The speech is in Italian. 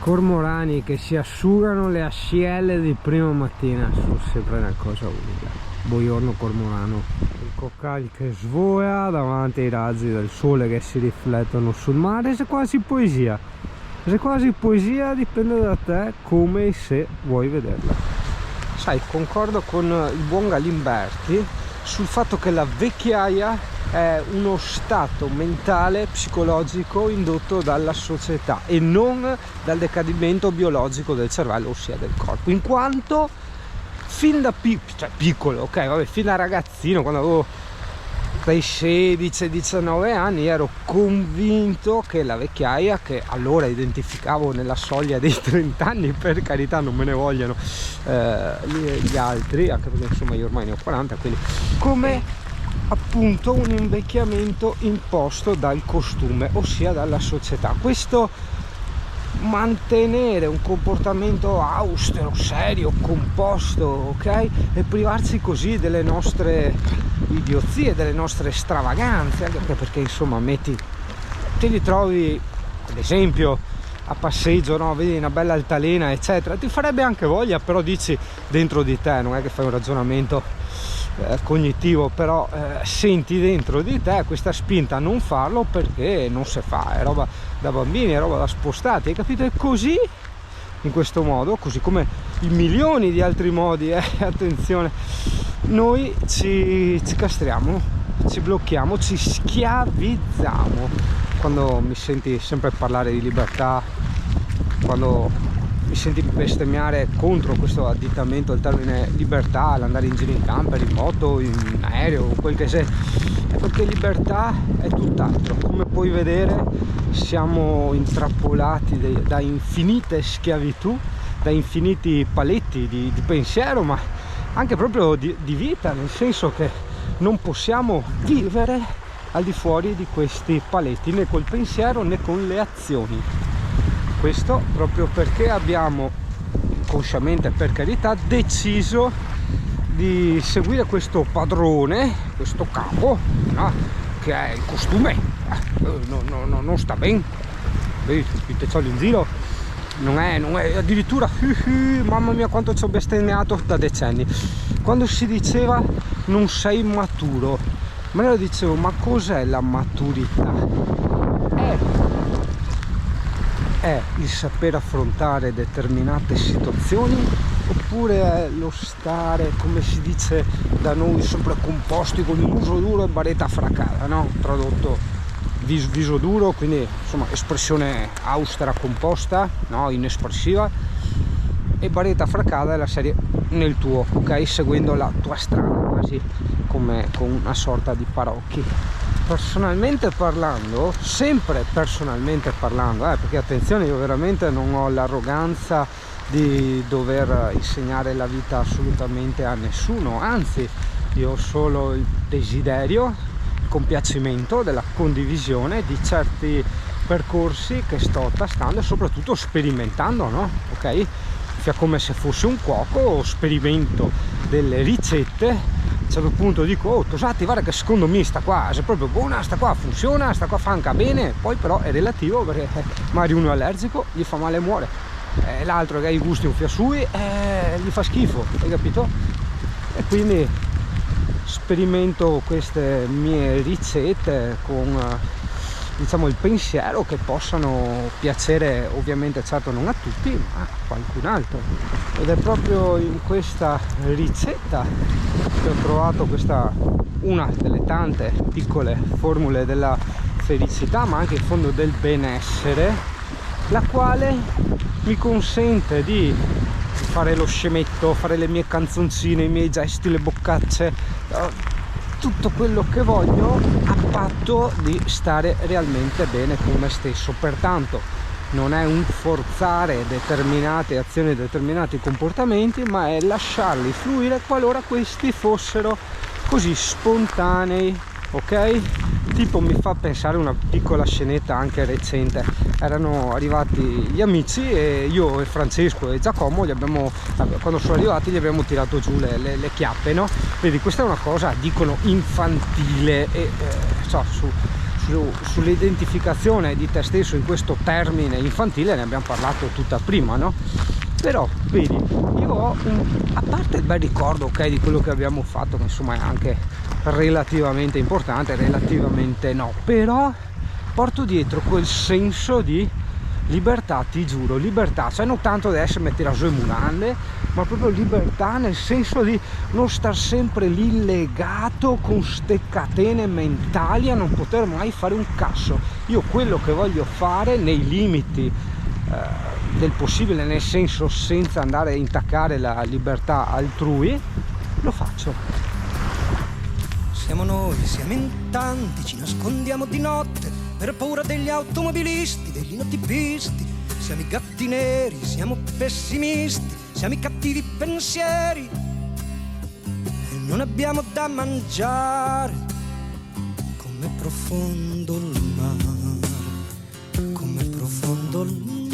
cormorani che si asciugano le ascielle di prima mattina sono sempre una cosa unica. Buongiorno cormorano. Il coccal che svoia davanti ai razzi del sole che si riflettono sul mare. È quasi poesia. Se quasi poesia, dipende da te come e se vuoi vederla. Sai, concordo con il buon Galimberti sul fatto che la vecchiaia è uno stato mentale, psicologico indotto dalla società e non dal decadimento biologico del cervello, ossia del corpo, in quanto fin da piccolo, ok, vabbè, fin da ragazzino, quando avevo dai 16-19 anni, ero convinto che la vecchiaia, che allora identificavo nella soglia dei 30 anni, per carità non me ne vogliano gli altri, anche perché insomma io ormai ne ho 40, quindi come appunto un invecchiamento imposto dal costume, ossia dalla società. Questo mantenere un comportamento austero, serio, composto, ok, e privarsi così delle nostre idiozie, delle nostre stravaganze, anche perché insomma te li trovi ad esempio a passeggio, no? Vedi una bella altalena eccetera, ti farebbe anche voglia, però dici dentro di te, non è che fai un ragionamento cognitivo, però senti dentro di te questa spinta a non farlo perché non si fa, è roba da bambini, è roba da spostati, hai capito? E così, in questo modo, così come in milioni di altri modi, attenzione, noi ci castriamo, ci blocchiamo, ci schiavizziamo. Quando mi senti sempre parlare di libertà, quando mi senti bestemmiare contro questo addittamento al termine libertà, l'andare in giro in camper, in moto, in aereo, quel che sia, è perché libertà è tutt'altro. Come puoi vedere siamo intrappolati da infinite schiavitù, da infiniti paletti di pensiero, ma anche proprio di vita, nel senso che non possiamo vivere al di fuori di questi paletti, né col pensiero né con le azioni. Questo proprio perché abbiamo, consciamente per carità, deciso di seguire questo padrone, questo capo, no? Che è il costume. Non sta bene. Vedi, i piccioli in giro non è addirittura mamma mia quanto ci ho bestemmiato da decenni. Quando si diceva non sei maturo, ma io dicevo, ma cos'è la maturità? È il saper affrontare determinate situazioni, oppure è lo stare, come si dice da noi, sempre composti con il muso duro e baretta fraccata, no? Tradotto viso duro, quindi insomma espressione austera, composta, no? Inespressiva, e baretta fraccata è la serie nel tuo, ok? Seguendo la tua strada, quasi come con una sorta di paraocchi. Personalmente parlando, sempre personalmente parlando, perché attenzione, io veramente non ho l'arroganza di dover insegnare la vita assolutamente a nessuno, anzi io ho solo il desiderio, il compiacimento della condivisione di certi percorsi che sto tastando e soprattutto sperimentando, no? Ok? Sia come se fosse un cuoco, sperimento delle ricette. A un certo punto dico, oh Tosatti, guarda che secondo me sta qua è proprio buona, sta qua funziona, sta qua fa anche bene, poi però è relativo, perché magari uno è allergico, gli fa male e muore, l'altro che ha i gusti un fiasui, gli fa schifo, hai capito? E quindi sperimento queste mie ricette con diciamo il pensiero che possano piacere, ovviamente certo non a tutti, ma a qualcun altro, ed è proprio in questa ricetta che ho trovato una delle tante piccole formule della felicità, ma anche in fondo del benessere, la quale mi consente di fare lo scemetto, fare le mie canzoncine, i miei gesti, le boccacce, tutto quello che voglio, a patto di stare realmente bene con me stesso. Pertanto non è un forzare determinate azioni, determinati comportamenti, ma è lasciarli fluire qualora questi fossero così spontanei, ok? Tipo, mi fa pensare una piccola scenetta anche recente. Erano arrivati gli amici e io e Francesco e Giacomo quando sono arrivati gli abbiamo tirato giù le chiappe, no? Vedi, questa è una cosa, dicono, infantile, e so, sull'identificazione di te stesso in questo termine infantile ne abbiamo parlato tutta prima, no? Però vedi, io ho a parte il bel ricordo, ok, di quello che abbiamo fatto, che insomma è anche relativamente importante, relativamente no, però porto dietro quel senso di libertà, ti giuro, libertà, cioè non tanto di essere tirare le mutande, ma proprio libertà nel senso di non star sempre lì legato con ste catene mentali a non poter mai fare un cazzo. Io quello che voglio fare nei limiti del possibile, nel senso senza andare a intaccare la libertà altrui, lo faccio. Siamo noi, siamo in tanti, ci nascondiamo di notte per paura degli automobilisti, degli notipisti. Siamo i gatti neri, siamo pessimisti, siamo i cattivi pensieri e non abbiamo da mangiare. Com'è profondo il mare, com'è profondo il mare.